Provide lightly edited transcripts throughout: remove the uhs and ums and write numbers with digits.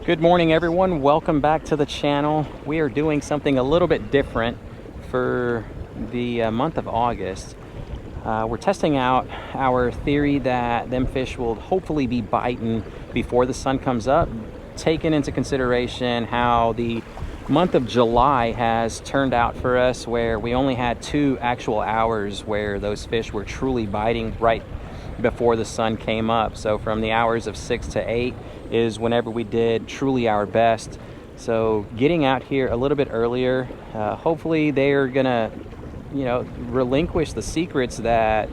Good morning, everyone. Welcome back to the channel. We are doing something a little bit different for the month of August. We're testing out our theory that them fish will hopefully be biting before the sun comes up, taking into consideration how the month of July has turned out for us, where we only had 2 actual hours where those fish were truly biting right before the sun came up. So from the hours of 6 to 8 is whenever we did truly our best. So getting out here a little bit earlier, hopefully they're gonna relinquish the secrets that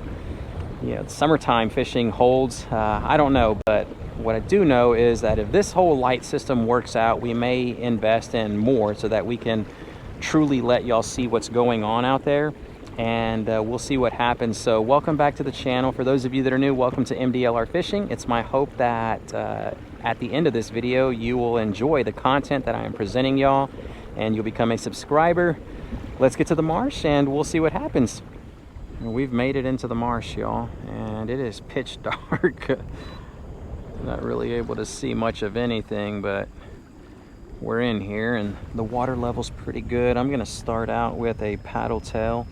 summertime fishing holds. I don't know, but what I do know is that if this whole light system works out, we may invest in more so that we can truly let y'all see what's going on out there, and we'll see what happens. So welcome back to the channel. For those of you that are new, welcome to MDLR Fishing. It's my hope that at the end of this video you will enjoy the content that I am presenting y'all and you'll become a subscriber. Let's get to the marsh and we'll see what happens. We've made it into the marsh, y'all, and it is pitch dark. Not really able to see much of anything, but we're in here and the water level's pretty good. I'm gonna start out with a paddle tail.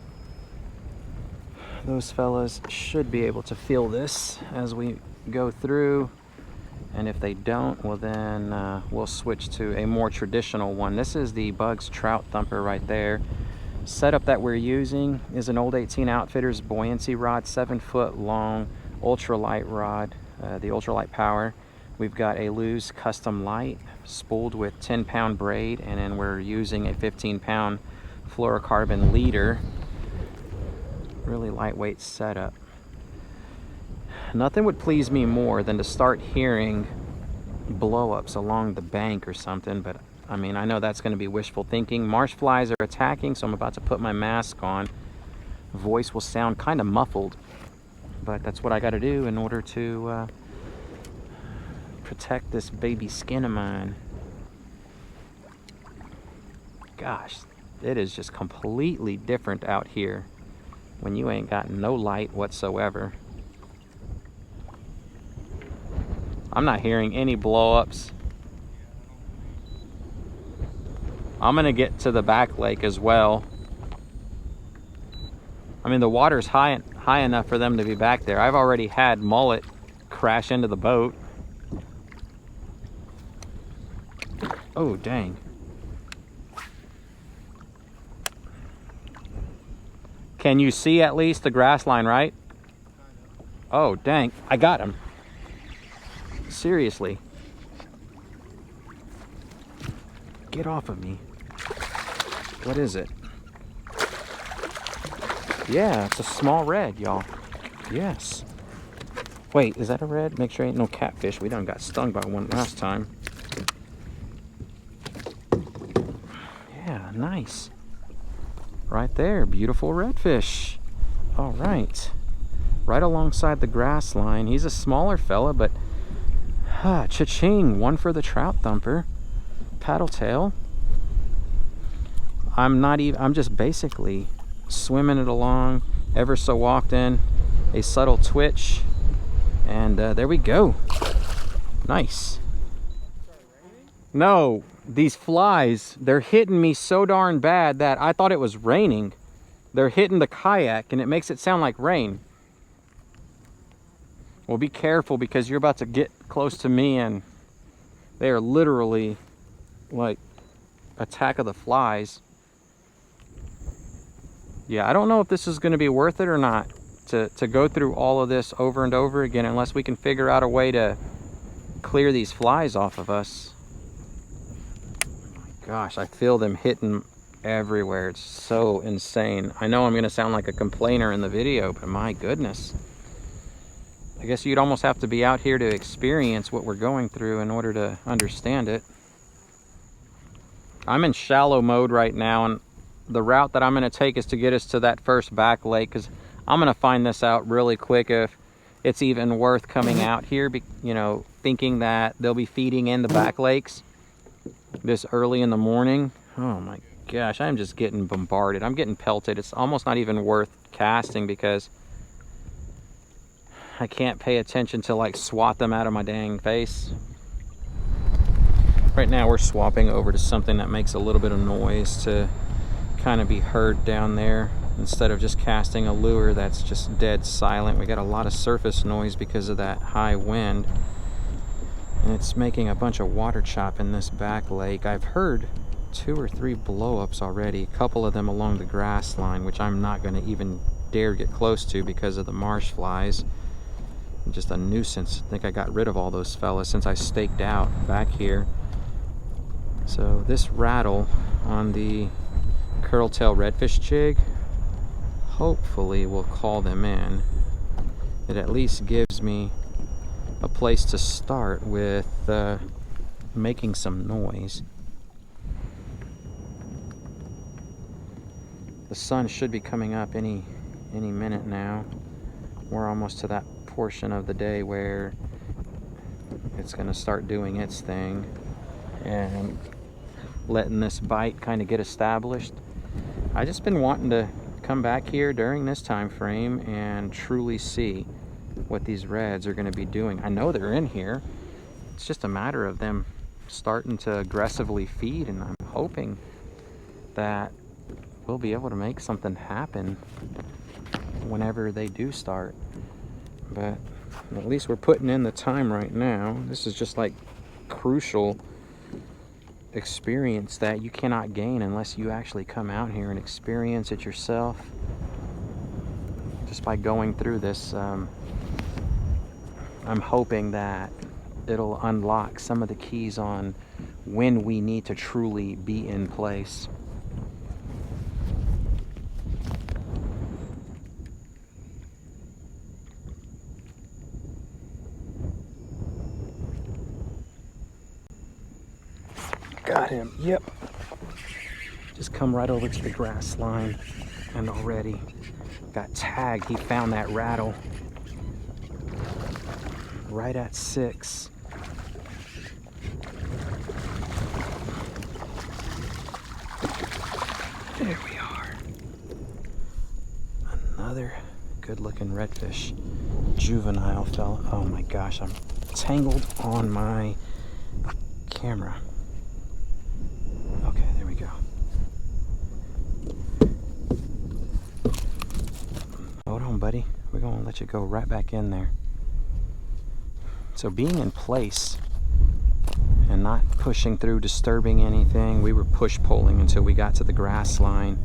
Those fellas should be able to feel this as we go through, and if they don't, well then we'll switch to a more traditional one. This is the Bugs Trout Thumper right there. Setup that we're using is an Old 18 Outfitters buoyancy rod, 7-foot long ultralight rod, the ultralight power. We've got a Lew's custom light spooled with 10-pound braid, and then we're using a 15-pound fluorocarbon leader. Really lightweight setup. Nothing would please me more than to start hearing blow-ups along the bank or something, but I mean, I know that's going to be wishful thinking. Marsh flies are attacking, so I'm about to put my mask on. Voice will sound kind of muffled, but that's what I got to do in order to protect this baby skin of mine. Gosh, it is just completely different out here when you ain't got no light whatsoever. I'm not hearing any blow-ups. I'm gonna get to the back lake as well. I mean, the water's high enough for them to be back there. I've already had mullet crash into the boat. Oh, dang. Can you see at least the grass line, right? Oh, dang. I got him. Seriously. Get off of me. What is it? Yeah, it's a small red, y'all. Yes. Wait, is that a red? Make sure ain't no catfish. We done got stung by one last time. Yeah, nice. Right there, beautiful redfish. All right. Right alongside the grass line. He's a smaller fella, but cha-ching, one for the trout thumper. Paddle tail. I'm just basically swimming it along ever so often. A subtle twitch, and there we go. Nice. No, these flies, they're hitting me so darn bad that I thought it was raining. They're hitting the kayak and it makes it sound like rain. Well, be careful because you're about to get close to me and they are literally like attack of the flies. Yeah, I don't know if this is going to be worth it or not to go through all of this over and over again unless we can figure out a way to clear these flies off of us. Gosh, I feel them hitting everywhere. It's so insane. I know I'm going to sound like a complainer in the video, but my goodness. I guess you'd almost have to be out here to experience what we're going through in order to understand it. I'm in shallow mode right now, and the route that I'm going to take is to get us to that first back lake, because I'm going to find this out really quick if it's even worth coming out here, thinking that they'll be feeding in the back lakes this early in the morning. Oh my gosh, I'm just getting bombarded. I'm getting pelted. It's almost not even worth casting because I can't pay attention to like swat them out of my dang face. Right now we're swapping over to something that makes a little bit of noise to kind of be heard down there, instead of just casting a lure that's just dead silent. We got a lot of surface noise because of that high wind, and it's making a bunch of water chop in this back lake. I've heard 2 or 3 blow-ups already, a couple of them along the grass line, which I'm not going to even dare get close to because of the marsh flies. Just a nuisance. I think I got rid of all those fellas since I staked out back here. So this rattle on the curltail redfish jig hopefully will call them in. It at least gives me a place to start with making some noise. The sun should be coming up any minute now. We're almost to that portion of the day where it's going to start doing its thing and letting this bite kind of get established. I just been wanting to come back here during this time frame and truly see what these reds are going to be doing. I know they're in here. It's just a matter of them starting to aggressively feed, and I'm hoping that we'll be able to make something happen whenever they do start. But at least we're putting in the time right now. This is just like crucial experience that you cannot gain unless you actually come out here and experience it yourself. Just by going through this, I'm hoping that it'll unlock some of the keys on when we need to truly be in place. Got him, yep. Just come right over to the grass line and already got tagged. He found that rattle right at 6. There we are. Another good looking redfish, juvenile fella. Oh my gosh, I'm tangled on my camera. Okay, there we go. Hold on, buddy. We're going to let you go right back in there. So being in place and not pushing through, disturbing anything, we were push-pulling until we got to the grass line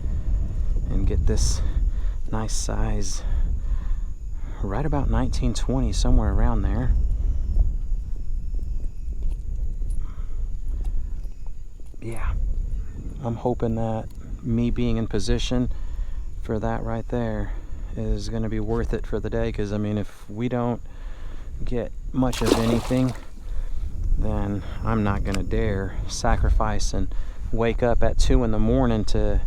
and get this nice size, right about 19-20, somewhere around there. Yeah, I'm hoping that me being in position for that right there is going to be worth it for the day, because I mean, if we don't get much of anything, then I'm not going to dare sacrifice and wake up at 2 in the morning to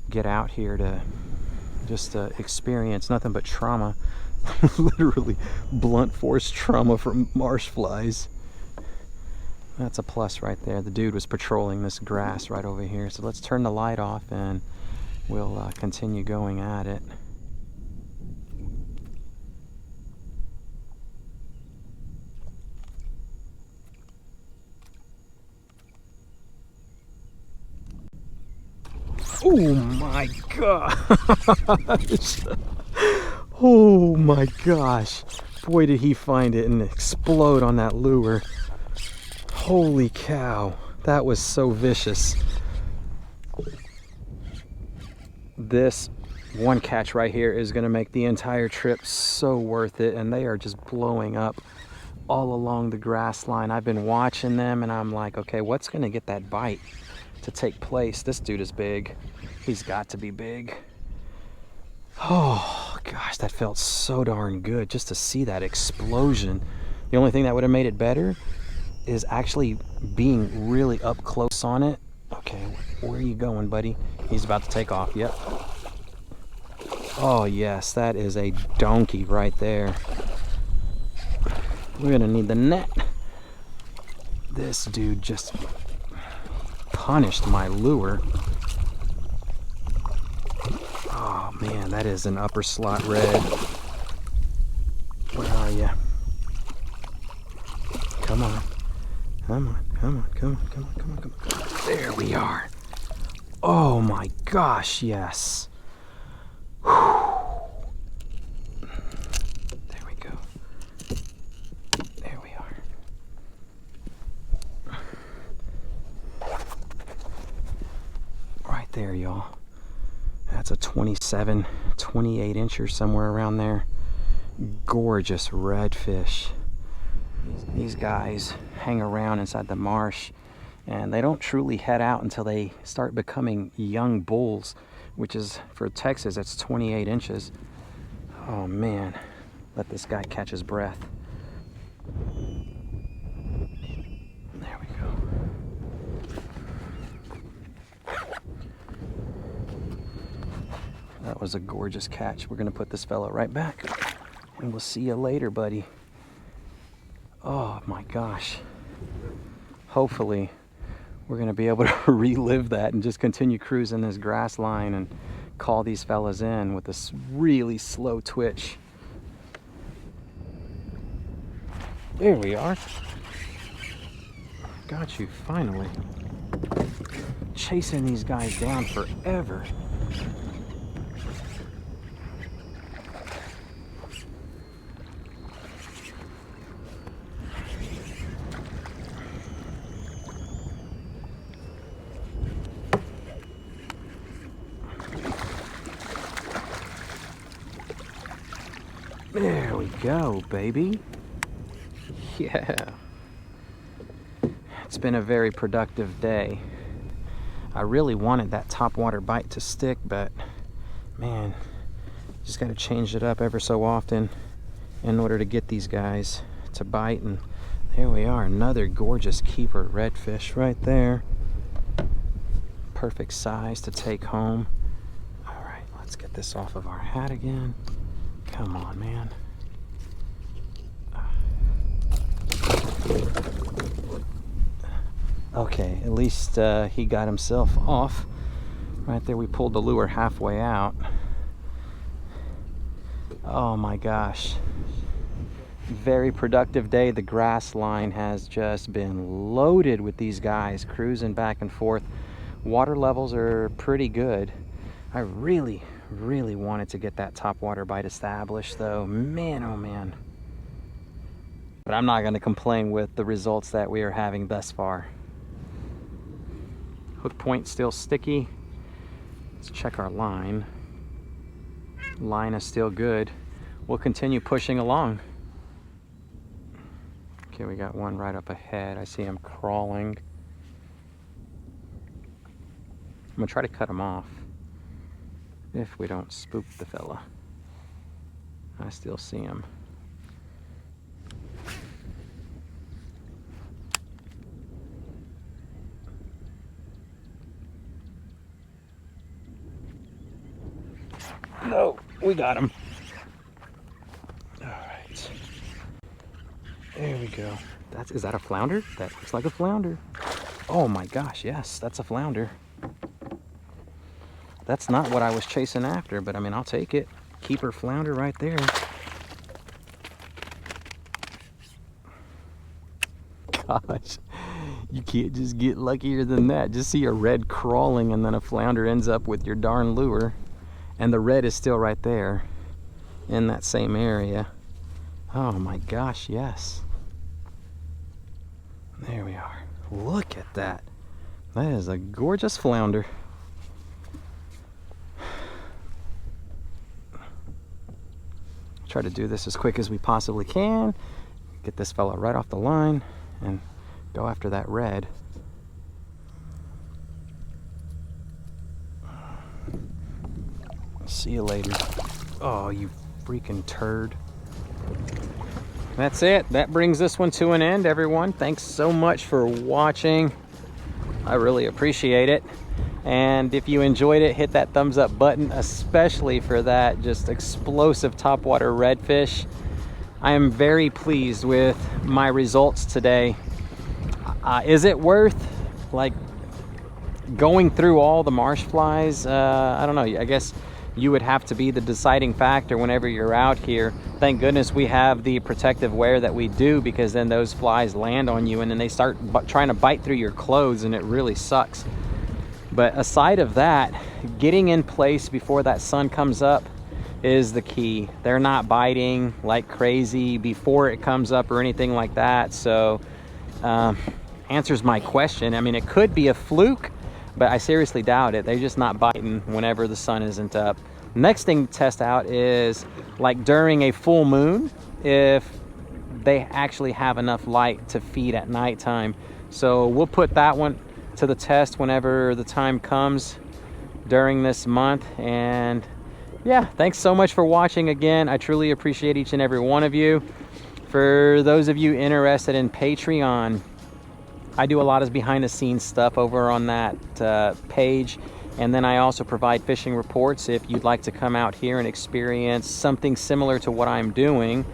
get out here to just experience nothing but trauma. Literally blunt force trauma from marsh flies. That's a plus right there. The dude was patrolling this grass right over here. So let's turn the light off and we'll continue going at it. Oh my gosh. Oh my gosh. Boy, did he find it and explode on that lure. Holy cow. That was so vicious. This one catch right here is going to make the entire trip so worth it. And they are just blowing up all along the grass line. I've been watching them and I'm like, okay, what's going to get that bite to take place? This dude is big. He's got to be big. Oh gosh, that felt so darn good just to see that explosion. The only thing that would have made it better is actually being really up close on it. Okay, where are you going, buddy? He's about to take off. Yep. Oh yes, that is a donkey right there. We're gonna need the net. This dude just punished my lure. Oh man, that is an upper slot red. Where are you? Come on. Come on, come on, come on, come on, come on, come on. There we are. Oh my gosh, yes. Whew. There we go. There we are. Right there, y'all. That's a 27, 28 incher, somewhere around there. Gorgeous redfish. These guys hang around inside the marsh, and they don't truly head out until they start becoming young bulls, which is, for Texas, that's 28 inches. Oh man, let this guy catch his breath. There we go. That was a gorgeous catch. We're gonna put this fella right back, and we'll see you later, buddy. Oh my gosh. Hopefully we're gonna be able to relive that and just continue cruising this grass line and call these fellas in with this really slow twitch. There we are. Got you, finally. Chasing these guys down forever. There we go, baby. Yeah. It's been a very productive day. I really wanted that topwater bite to stick, but man, just got to change it up ever so often in order to get these guys to bite. And there we are, another gorgeous keeper redfish right there. Perfect size to take home. All right, let's get this off of our hat again. Come on, man. Okay, at least he got himself off. Right there, we pulled the lure halfway out. Oh my gosh. Very productive day. The grass line has just been loaded with these guys cruising back and forth. Water levels are pretty good. I really wanted to get that topwater bite established though. Man, oh man. But I'm not going to complain with the results that we are having thus far. Hook point still sticky. Let's check our line. Line is still good. We'll continue pushing along. Okay, we got one right up ahead. I see him crawling. I'm gonna try to cut him off if we don't spook the fella. I still see him. No, we got him. All right. There we go. Is that a flounder? That looks like a flounder. Oh my gosh, yes, that's a flounder. That's not what I was chasing after, but I mean, I'll take it. Keeper flounder right there. Gosh, you can't just get luckier than that. Just see a red crawling and then a flounder ends up with your darn lure. And the red is still right there in that same area. Oh my gosh, yes. There we are. Look at that. That is a gorgeous flounder. Try to do this as quick as we possibly can. Get this fella right off the line and go after that red. See you later. Oh, you freaking turd. That's it. That brings this one to an end, everyone. Thanks so much for watching. I really appreciate it. And if you enjoyed it, hit that thumbs up button, especially for that just explosive topwater redfish. I am very pleased with my results today. Is it worth like going through all the marsh flies? I don't know. I guess you would have to be the deciding factor whenever you're out here. Thank goodness we have the protective wear that we do, because then those flies land on you and then they start trying to bite through your clothes, and it really sucks. But aside of that, getting in place before that sun comes up is the key. They're not biting like crazy before it comes up or anything like that. So answers my question. I mean, it could be a fluke, but I seriously doubt it. They're just not biting whenever the sun isn't up. Next thing to test out is like during a full moon, if they actually have enough light to feed at nighttime. So we'll put that one to the test whenever the time comes during this month. And yeah, thanks so much for watching again. I truly appreciate each and every one of you. For those of you interested in Patreon, I do a lot of behind the scenes stuff over on that page. And then I also provide fishing reports. If you'd like to come out here and experience something similar to what I'm doing,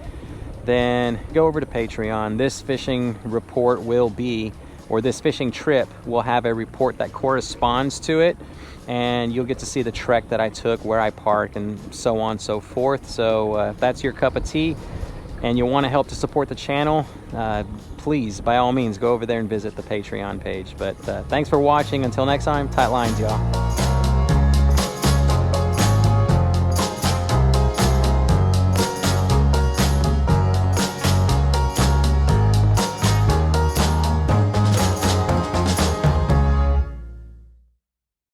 then go over to Patreon. This fishing report will be, or this fishing trip will have a report that corresponds to it, and you'll get to see the trek that I took, where I parked, and so on and so forth. So if that's your cup of tea and you want to help to support the channel, please, by all means, go over there and visit the Patreon page. But thanks for watching. Until next time, tight lines, y'all.